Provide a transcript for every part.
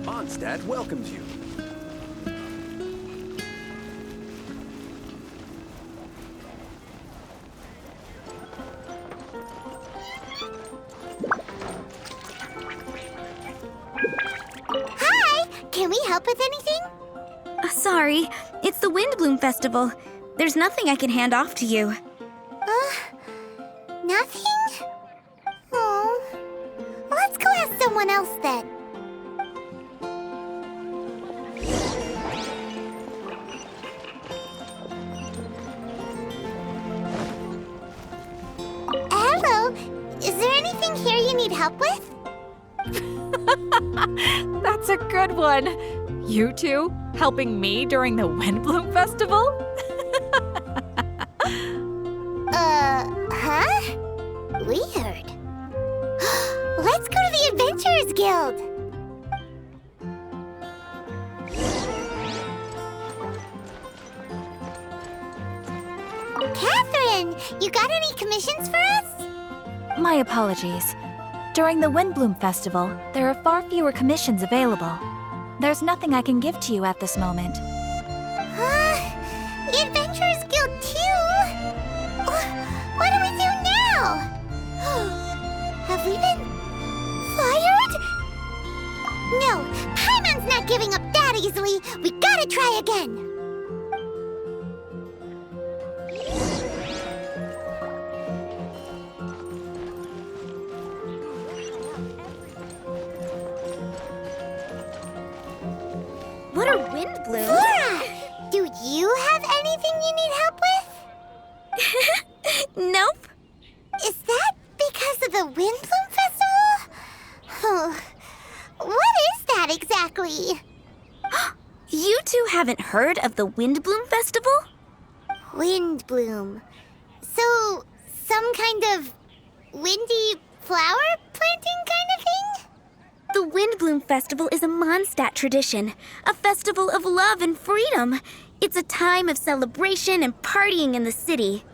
Mondstadt welcomes you. Hi! Can we help with anything? Sorry, it's the Windblume Festival. There's nothing I can hand off to you. Nothing? Oh. Let's go ask someone else then. Hello. Is there anything here you need help with? That's a good one. You two helping me during the Windblume Festival? Huh? Weird. Let's go to the Adventurers Guild. Catherine, you got any commissions for us? My apologies. During the Windblume Festival, there are far fewer commissions available. There's nothing I can give to you at this moment. The Adventurers Guild too? What do we do now? Have we been fired? No, Paimon's not giving up that easily. We gotta try again. What are Windblume? Flora, do you have anything you need help with? Nope. Is that because of the Windblume Festival? What is that exactly? You two haven't heard of the Windblume Festival? Windblume. So, some kind of windy flower planting kind of thing? The Windblume Festival is a Mondstadt tradition, a festival of love and freedom. It's a time of celebration and partying in the city.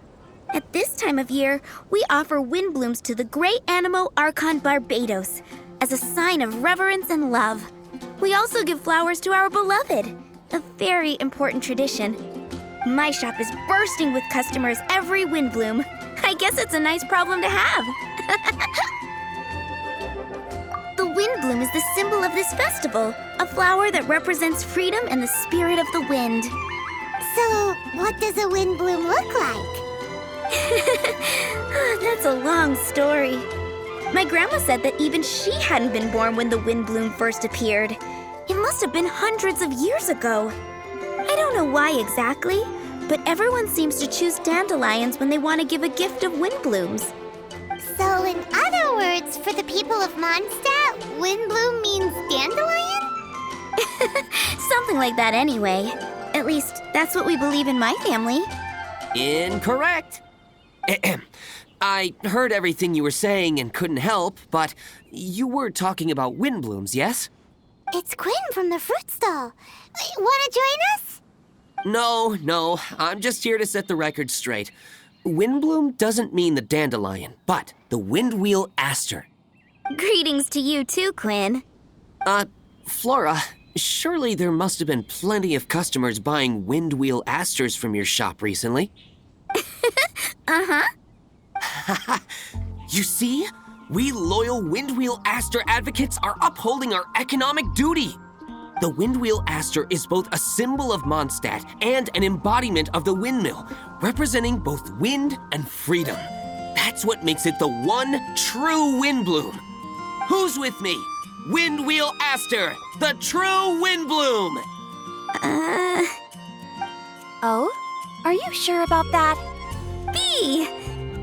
At this time of year, we offer windblooms to the great anemo archon Barbados as a sign of reverence and love. We also give flowers to our beloved, a very important tradition. My shop is bursting with customers every Windblume. I guess it's a nice problem to have. The Windblume is the symbol of this festival, a flower that represents freedom and the spirit of the wind. So, what does a windbloom look like? That's a long story. My grandma said that even she hadn't been born when the Windblume first appeared. It must have been hundreds of years ago. I don't know why exactly, but everyone seems to choose dandelions when they want to give a gift of windblooms. So, in other words, for the people of Mondstadt, windbloom means dandelion? Something like that anyway. At least, that's what we believe in my family. Incorrect. I heard everything you were saying and couldn't help, but you were talking about windblooms, yes? It's Quinn from the fruit stall. Wanna join us? No, I'm just here to set the record straight. Windbloom doesn't mean the dandelion, but the windwheel aster. Greetings to you too, Quinn. Flora, surely there must have been plenty of customers buying windwheel asters from your shop recently. Uh-huh. You see? We loyal windwheel aster advocates are upholding our economic duty. The windwheel aster is both a symbol of Mondstadt and an embodiment of the windmill, representing both wind and freedom. That's what makes it the one true windbloom. Who's with me? Windwheel aster, the true windbloom! Oh? Are you sure about that? Bee!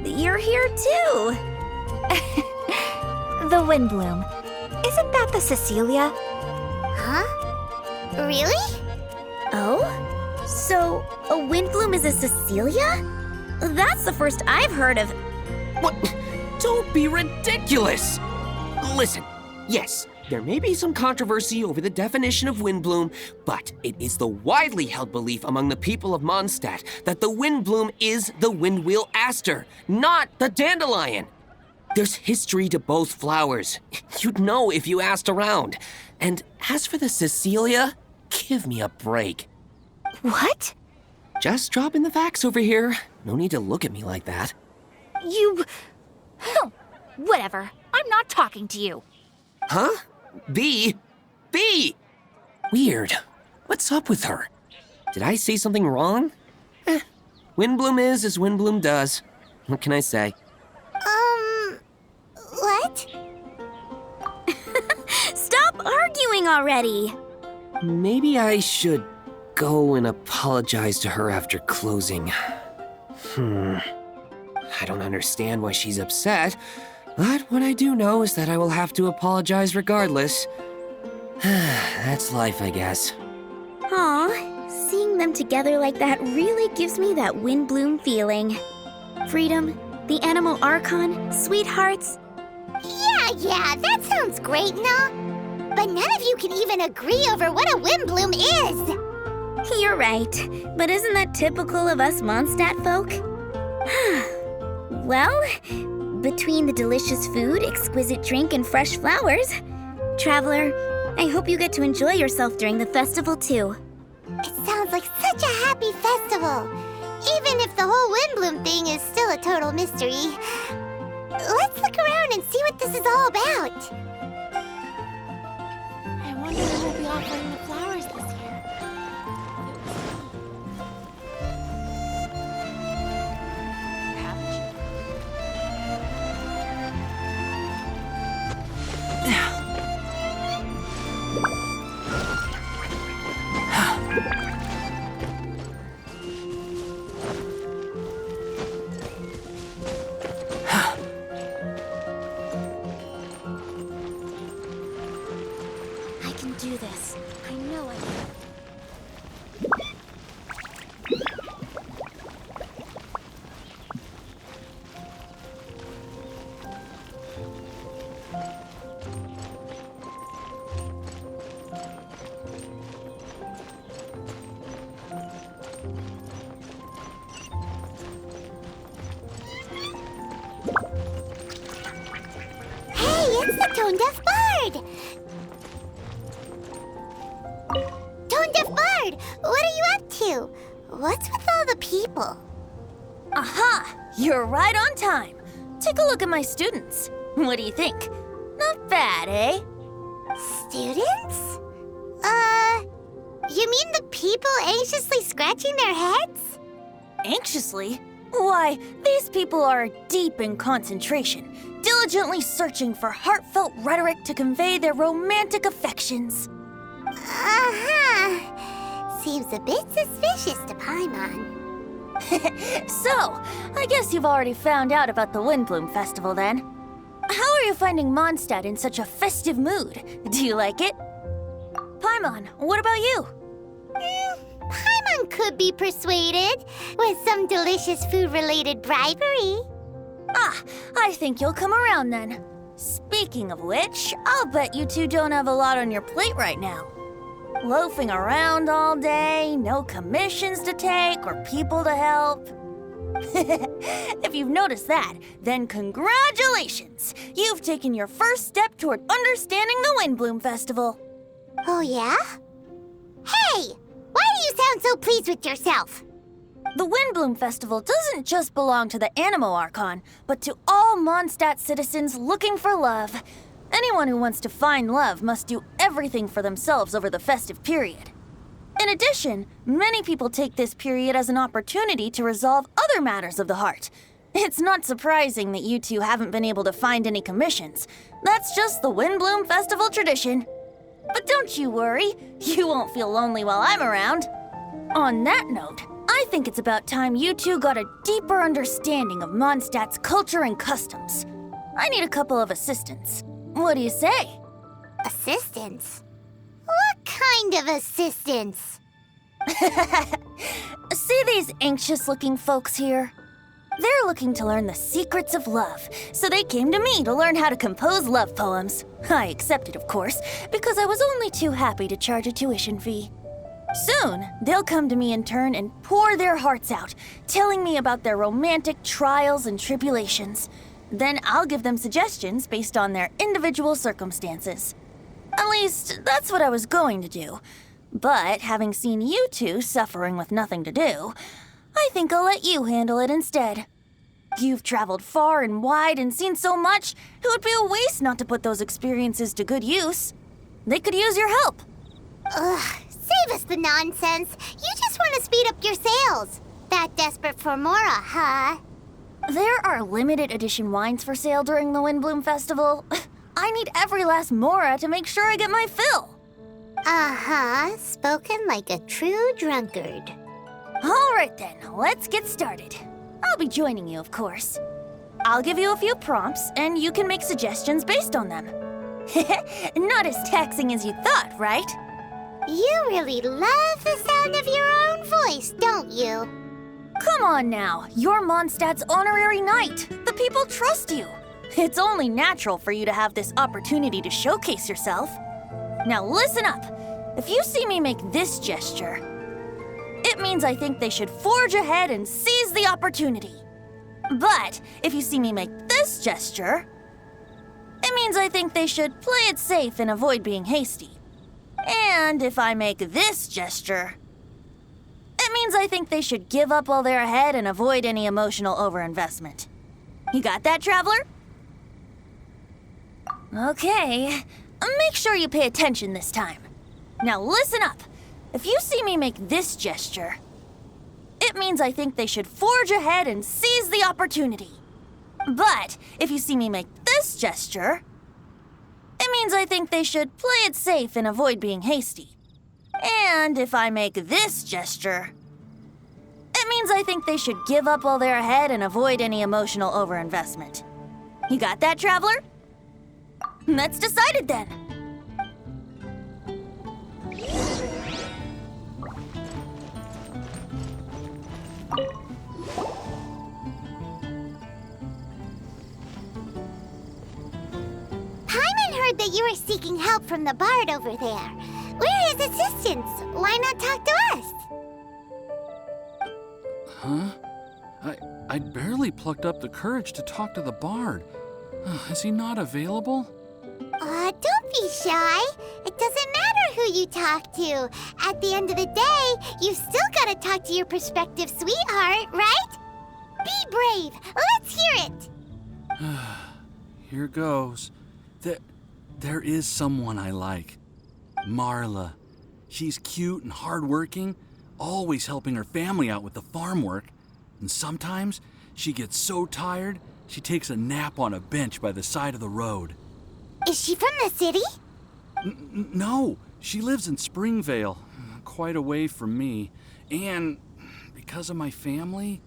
You're here too. The Windblume. Isn't that the Cecilia? Huh? Really? Oh? So, a windbloom is a Cecilia? That's the first I've heard of. What? Don't be ridiculous! Listen, yes, There may be some controversy over the definition of Windblume, but it is the widely held belief among the people of Mondstadt that the Windblume is the Windwheel Aster, not the dandelion. There's history to both flowers. You'd know if you asked around. And as for the Cecilia, give me a break. What? Just dropping the facts over here. No need to look at me like that. Whatever. I'm not talking to you. Huh? B? Weird. What's up with her? Did I say something wrong? Windblume is as Windblume does. What can I say? What? Stop arguing already! Maybe I should go and apologize to her after closing. I don't understand why she's upset, but what I do know is that I will have to apologize regardless. That's life, I guess. Aw, seeing them together like that really gives me that Windblume feeling. Freedom, the anemo archon, sweethearts. Yeah, that sounds great and all. But none of you can even agree over what a Windblume is. You're right, but isn't that typical of us Mondstadt folk? Well, between the delicious food, exquisite drink, and fresh flowers, Traveler, I hope you get to enjoy yourself during the festival too. It sounds like such a happy festival. Even if the whole Windblume thing is still a total mystery. Let's look around and see what this is all about. I wonder who will be offering the flowers this year. I can do this. I know I can. Hey, it's the tone-deaf bard! Tone-deaf bard, what are you up to? What's with all the people? Aha! You're right on time. Take a look at my students. What do you think? Not bad, eh? Students? You mean the people anxiously scratching their heads? Anxiously? Why, these people are deep in concentration, diligently searching for heartfelt rhetoric to convey their romantic affections. Uh-huh. Seems a bit suspicious to Paimon. So, I guess you've already found out about the Windblume Festival then. How are you finding Mondstadt in such a festive mood? Do you like it? Paimon, what about you? Paimon could be persuaded with some delicious food-related bribery. Ah, I think you'll come around then. Speaking of which, I'll bet you two don't have a lot on your plate right now. Loafing around all day, no commissions to take or people to help. If you've noticed that, then congratulations! You've taken your first step toward understanding the Windblume Festival. Oh, yeah? Hey! Why do you sound so pleased with yourself? The Windblume Festival doesn't just belong to the Anemo Archon, but to all Mondstadt citizens looking for love. Anyone who wants to find love must do everything for themselves over the festive period. In addition, many people take this period as an opportunity to resolve other matters of the heart. It's not surprising that you two haven't been able to find any commissions. That's just the Windblume Festival tradition. But don't you worry, you won't feel lonely while I'm around. On that note, I think it's about time you two got a deeper understanding of Mondstadt's culture and customs. I need a couple of assistants. What do you say? Assistance? What kind of assistance? See these anxious-looking folks here? They're looking to learn the secrets of love, so they came to me to learn how to compose love poems. I accepted, of course, because I was only too happy to charge a tuition fee. Soon, they'll come to me in turn and pour their hearts out, telling me about their romantic trials and tribulations. Then I'll give them suggestions based on their individual circumstances. At least, that's what I was going to do. But having seen you two suffering with nothing to do, I think I'll let you handle it instead. You've traveled far and wide and seen so much, it would be a waste not to put those experiences to good use. They could use your help. Ugh, save us the nonsense. You just want to speed up your sales. That desperate for Mora, huh? There are limited edition wines for sale during the Windblume Festival. I need every last Mora to make sure I get my fill. Uh-huh, spoken like a true drunkard. All right then, let's get started. I'll be joining you, of course. I'll give you a few prompts, and you can make suggestions based on them. Not as taxing as you thought, right? You really love the sound of your own voice, don't you? Come on now, you're Mondstadt's honorary knight. The people trust you. It's only natural for you to have this opportunity to showcase yourself. Now listen up. If you see me make this gesture, it means I think they should forge ahead and seize the opportunity. But if you see me make this gesture, it means I think they should play it safe and avoid being hasty. And if I make this gesture, it means I think they should give up while they're ahead and avoid any emotional overinvestment. You got that, traveler? Okay, make sure you pay attention this time. Now listen up. If you see me make this gesture, it means I think they should forge ahead and seize the opportunity. But if you see me make this gesture, it means I think they should play it safe and avoid being hasty. And if I make this gesture, it means I think they should give up while they're ahead and avoid any emotional overinvestment. You got that, traveler? That's decided then. Paimon heard that you were seeking help from the bard over there. We're his assistants. Why not talk to us? Huh? I'd barely plucked up the courage to talk to the bard. Is he not available? Don't be shy. It doesn't matter who you talk to. At the end of the day, you've still got to talk to your prospective sweetheart, right? Be brave. Let's hear it. Here goes. There is someone I like. Marla. She's cute and hardworking, always helping her family out with the farm work. And sometimes she gets so tired, she takes a nap on a bench by the side of the road. Is she from the city? No, she lives in Springvale, quite away from me. And because of my family,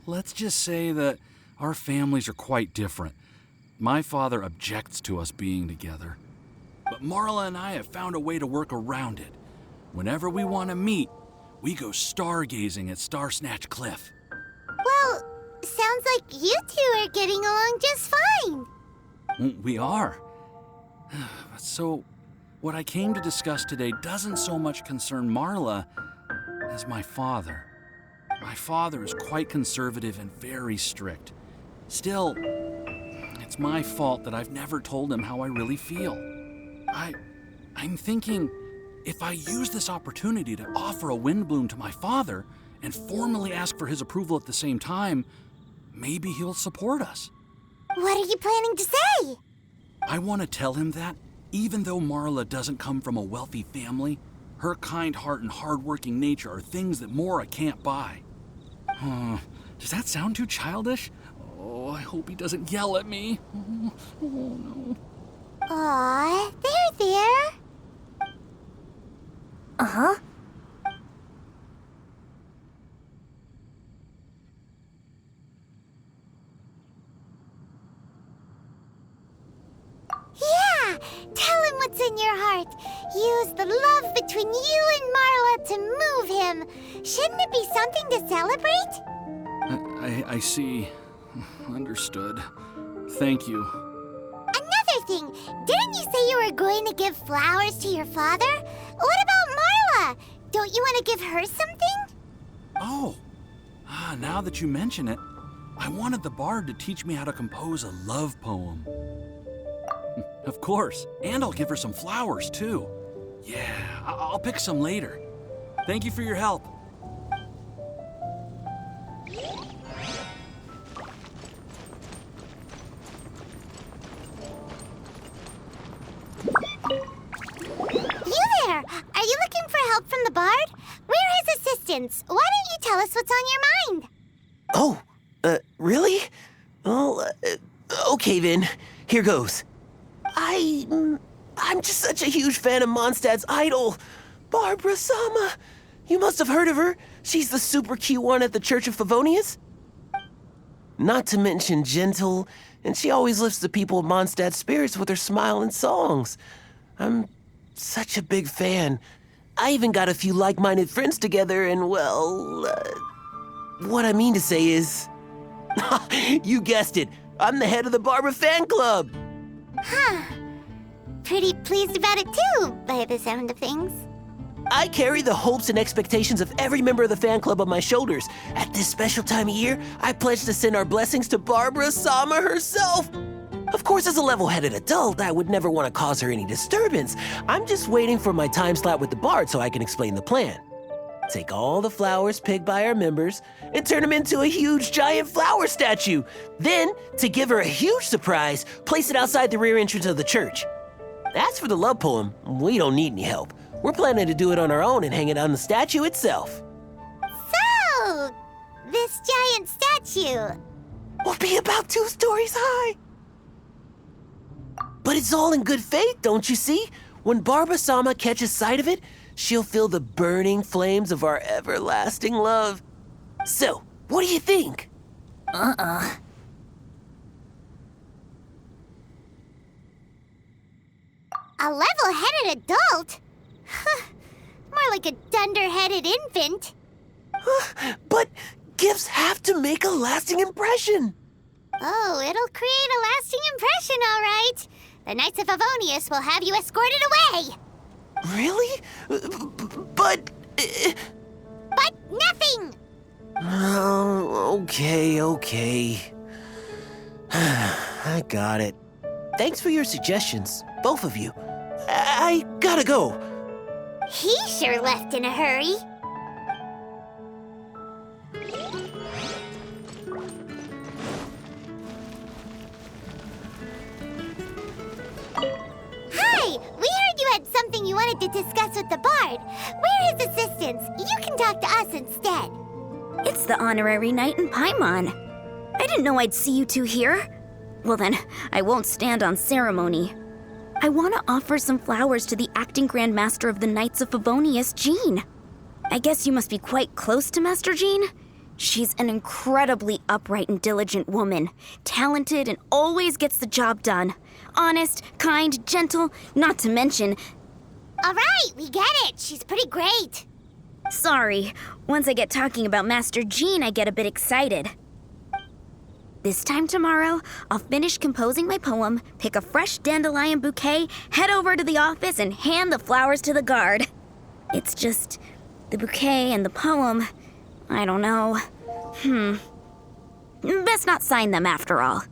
let's just say that our families are quite different. My father objects to us being together. But Marla and I have found a way to work around it. Whenever we want to meet, we go stargazing at Star Snatch Cliff. Well, sounds like you two are getting along just fine. We are. So, what I came to discuss today doesn't so much concern Marla as my father. My father is quite conservative and very strict. Still, it's my fault that I've never told him how I really feel. I'm thinking, if I use this opportunity to offer a Windblume to my father and formally ask for his approval at the same time, maybe he'll support us. What are you planning to say? I want to tell him that, even though Marla doesn't come from a wealthy family, her kind heart and hardworking nature are things that Mora can't buy. Does that sound too childish? Oh, I hope he doesn't yell at me. Oh no. Aw, there. Uh-huh. Yeah, tell him what's in your heart. Use the love between you and Marla to move him. Shouldn't it be something to celebrate? I see. Understood. Thank you. Another thing, didn't you say you were going to give flowers to your father? What about Marla? Don't you want to give her something? Oh, now that you mention it, I wanted the bard to teach me how to compose a love poem. Of course, and I'll give her some flowers, too. Yeah, I'll pick some later. Thank you for your help. You there! Are you looking for help from the bard? We're his assistants. Why don't you tell us what's on your mind? Oh, really? Well, okay then. Here goes. I'm just such a huge fan of Mondstadt's idol, Barbara Sama. You must have heard of her. She's the super cute one at the Church of Favonius. Not to mention gentle, and she always lifts the people of Mondstadt's spirits with her smile and songs. I'm such a big fan. I even got a few like-minded friends together, and well, what I mean to say is, you guessed it, I'm the head of the Barbara fan club. Huh. Pretty pleased about it too, by the sound of things. I carry the hopes and expectations of every member of the fan club on my shoulders. At this special time of year, I pledge to send our blessings to Barbara Sama herself. Of course, as a level-headed adult, I would never want to cause her any disturbance. I'm just waiting for my time slot with the bard so I can explain the plan. Take all the flowers picked by our members and turn them into a huge giant flower statue. Then, to give her a huge surprise, place it outside the rear entrance of the church. As for the love poem, we don't need any help. We're planning to do it on our own and hang it on the statue itself. So, this giant statue will be about 2 stories high. But it's all in good faith, don't you see? When Barbara Sama catches sight of it, she'll feel the burning flames of our everlasting love. So, what do you think? A level-headed adult? More like a dunder-headed infant. But gifts have to make a lasting impression. Oh, it'll create a lasting impression, all right. The Knights of Favonius will have you escorted away. Really? But... But nothing! Oh, okay. I got it. Thanks for your suggestions, both of you. I gotta go. He sure left in a hurry. Hi! We heard you had something you wanted to discuss with the bard. We're his assistants. You can talk to us instead. It's the honorary knight in Paimon. I didn't know I'd see you two here. Well then, I won't stand on ceremony. I want to offer some flowers to the acting Grand Master of the Knights of Favonius, Jean. I guess you must be quite close to Master Jean? She's an incredibly upright and diligent woman, talented and always gets the job done. Honest, kind, gentle, not to mention... All right, we get it. She's pretty great. Sorry, once I get talking about Master Jean, I get a bit excited. This time tomorrow, I'll finish composing my poem, pick a fresh dandelion bouquet, head over to the office, and hand the flowers to the guard. It's just, the bouquet and the poem, I don't know. Best not sign them after all.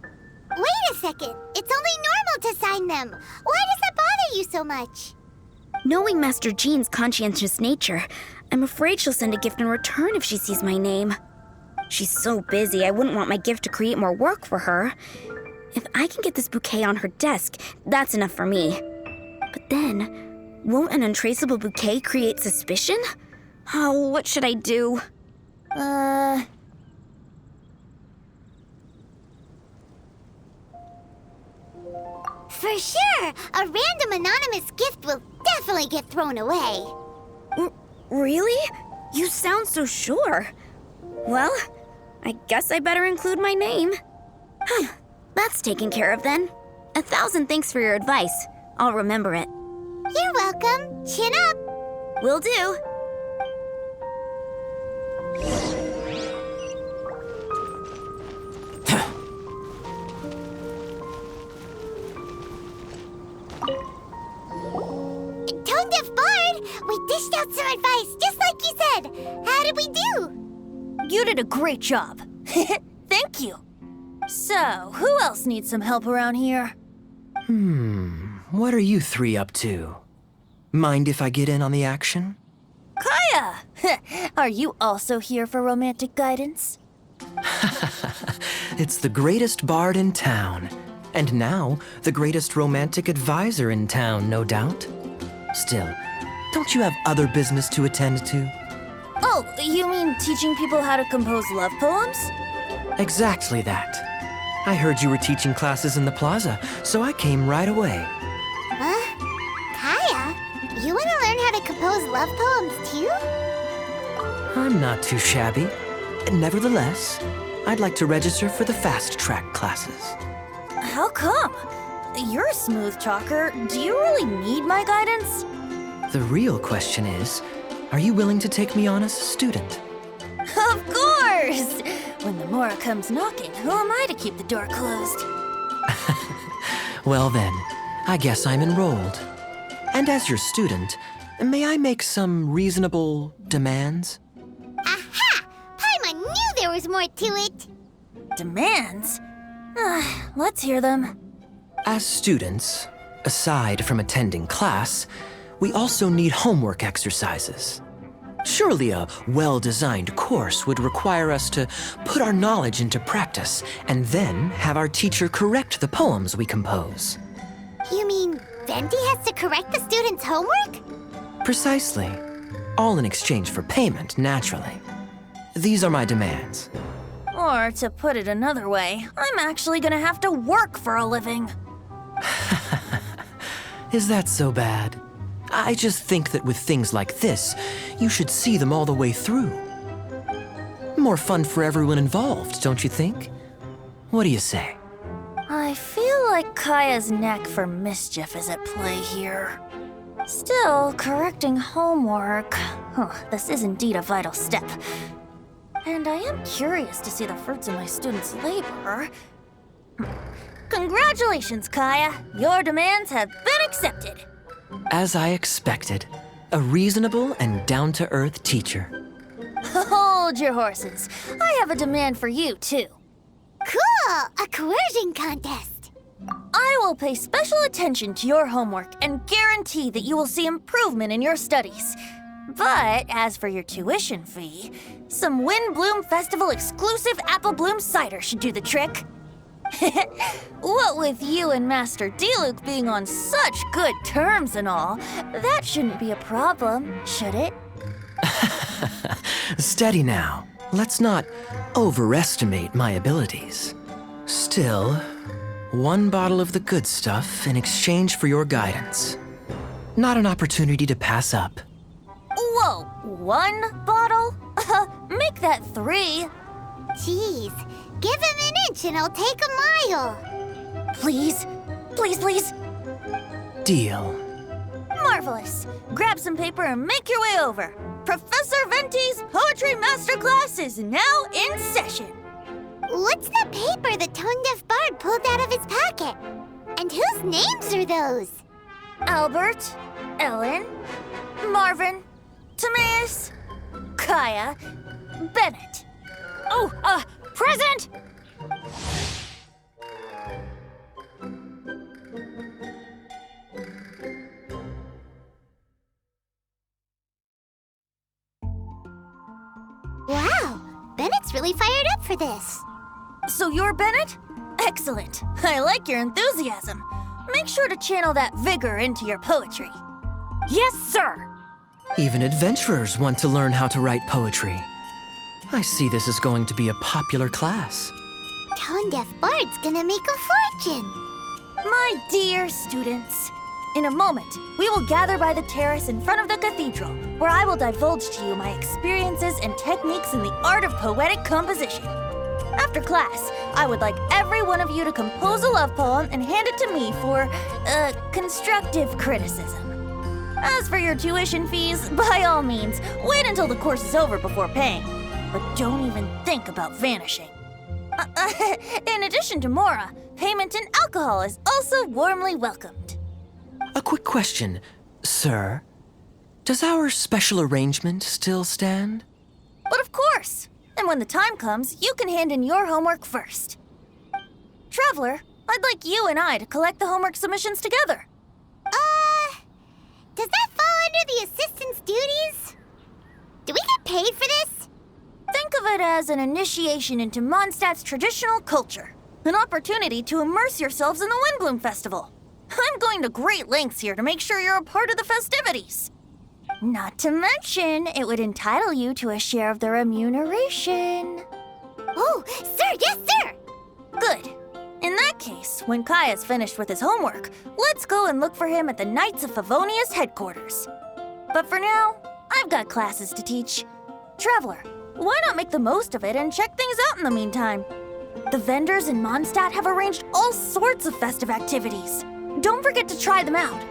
Wait a second. It's only normal to sign them. Why does that bother you so much? Knowing Master Jean's conscientious nature, I'm afraid she'll send a gift in return if she sees my name. She's so busy, I wouldn't want my gift to create more work for her. If I can get this bouquet on her desk, that's enough for me. But then, won't an untraceable bouquet create suspicion? Oh, what should I do? For sure, a random anonymous gift will definitely get thrown away. Really? You sound so sure. Well, I guess I better include my name. That's taken care of then. 1,000 thanks for your advice. I'll remember it. You're welcome. Chin up. Will do. dished out some advice, just like you said. How did we do? You did a great job. Thank you. So, who else needs some help around here? What are you three up to? Mind if I get in on the action? Kaya! Are you also here for romantic guidance? It's the greatest bard in town. And now, the greatest romantic advisor in town, no doubt. Still, don't you have other business to attend to? Oh, you mean teaching people how to compose love poems? Exactly that. I heard you were teaching classes in the plaza, so I came right away. Huh? Kaya, you want to learn how to compose love poems too? I'm not too shabby. Nevertheless, I'd like to register for the fast-track classes. How come? You're a smooth talker. Do you really need my guidance? The real question is, are you willing to take me on as a student? Of course! When the Mora comes knocking, who am I to keep the door closed? Well then, I guess I'm enrolled. And as your student, may I make some reasonable demands? Aha! Paimon knew there was more to it! Demands? Let's hear them. As students, aside from attending class, we also need homework exercises. Surely a well-designed course would require us to put our knowledge into practice and then have our teacher correct the poems we compose. You mean Venti has to correct the students' homework? Precisely. All in exchange for payment, naturally. These are my demands. Or, to put it another way, I'm actually gonna have to work for a living. Is that so bad? I just think that with things like this, you should see them all the way through. More fun for everyone involved, don't you think? What do you say? I feel like Kaya's knack for mischief is at play here. Still, correcting homework. This is indeed a vital step. And I am curious to see the fruits of my students' labor. Congratulations, Kaya! Your demands have been accepted! As I expected, a reasonable and down-to-earth teacher. Hold your horses. I have a demand for you, too. Cool! A coercion contest! I will pay special attention to your homework and guarantee that you will see improvement in your studies. But as for your tuition fee, some Windblume Festival exclusive apple bloom cider should do the trick. What with you and Master Diluc being on such good terms and all, that shouldn't be a problem, should it? Steady now. Let's not overestimate my abilities. Still, one bottle of the good stuff in exchange for your guidance. Not an opportunity to pass up. Whoa, one bottle? Make that 3. Jeez, give him an inch and I'll take a mile. Please, please, please. Deal. Marvelous. Grab some paper and make your way over. Professor Venti's Poetry Masterclass is now in session. What's the paper the tone-deaf bard pulled out of his pocket? And whose names are those? Albert, Ellen, Marvin, Timaeus, Kaya, Bennett. Oh, present! Wow, Bennett's really fired up for this. So you're Bennett? Excellent. I like your enthusiasm. Make sure to channel that vigor into your poetry. Yes, sir! Even adventurers want to learn how to write poetry. I see this is going to be a popular class. Tone-deaf bard's gonna make a fortune. My dear students, in a moment, we will gather by the terrace in front of the cathedral, where I will divulge to you my experiences and techniques in the art of poetic composition. After class, I would like every one of you to compose a love poem and hand it to me for, constructive criticism. As for your tuition fees, by all means, wait until the course is over before paying. But don't even think about vanishing. In addition to Mora, payment in alcohol is also warmly welcomed. A quick question, sir. Does our special arrangement still stand? But of course! And when the time comes, you can hand in your homework first. Traveler, I'd like you and I to collect the homework submissions together. Does that fall under the assistant's duties? Do we get paid for this? Think of it as an initiation into Mondstadt's traditional culture. An opportunity to immerse yourselves in the Windblume Festival. I'm going to great lengths here to make sure you're a part of the festivities. Not to mention, it would entitle you to a share of the remuneration. Oh, sir, yes, sir! Good. In that case, when Kaya's finished with his homework, let's go and look for him at the Knights of Favonia's headquarters. But for now, I've got classes to teach. Traveler, why not make the most of it and check things out in the meantime? The vendors in Mondstadt have arranged all sorts of festive activities. Don't forget to try them out.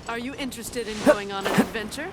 Are you interested in going on an adventure?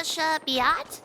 Gusha Biat?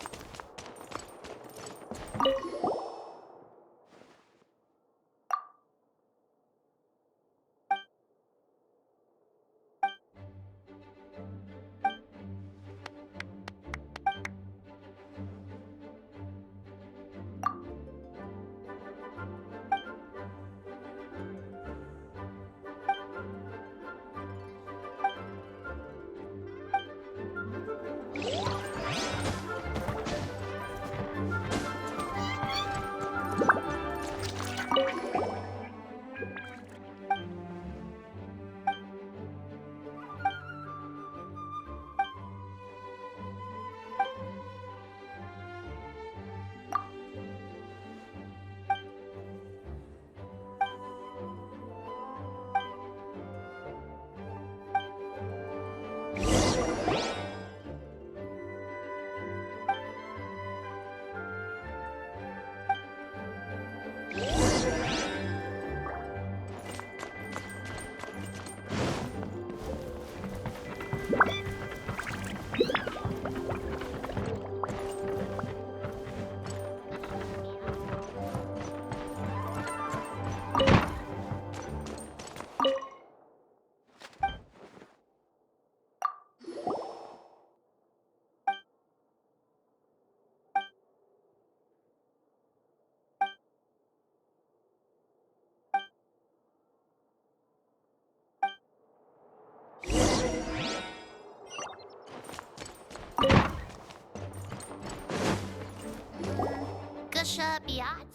Gusha Biat?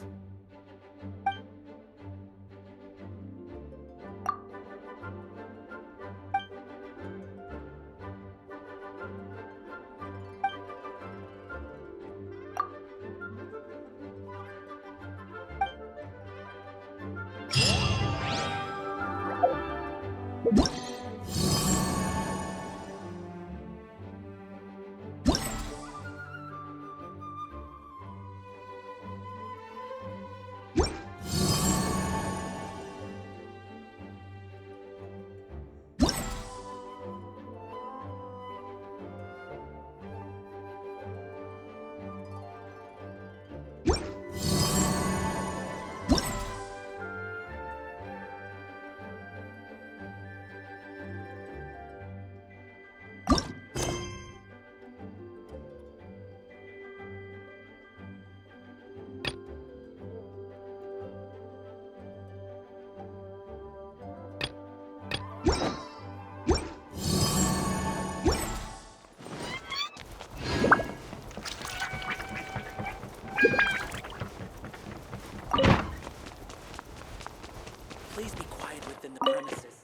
Please be quiet within the premises.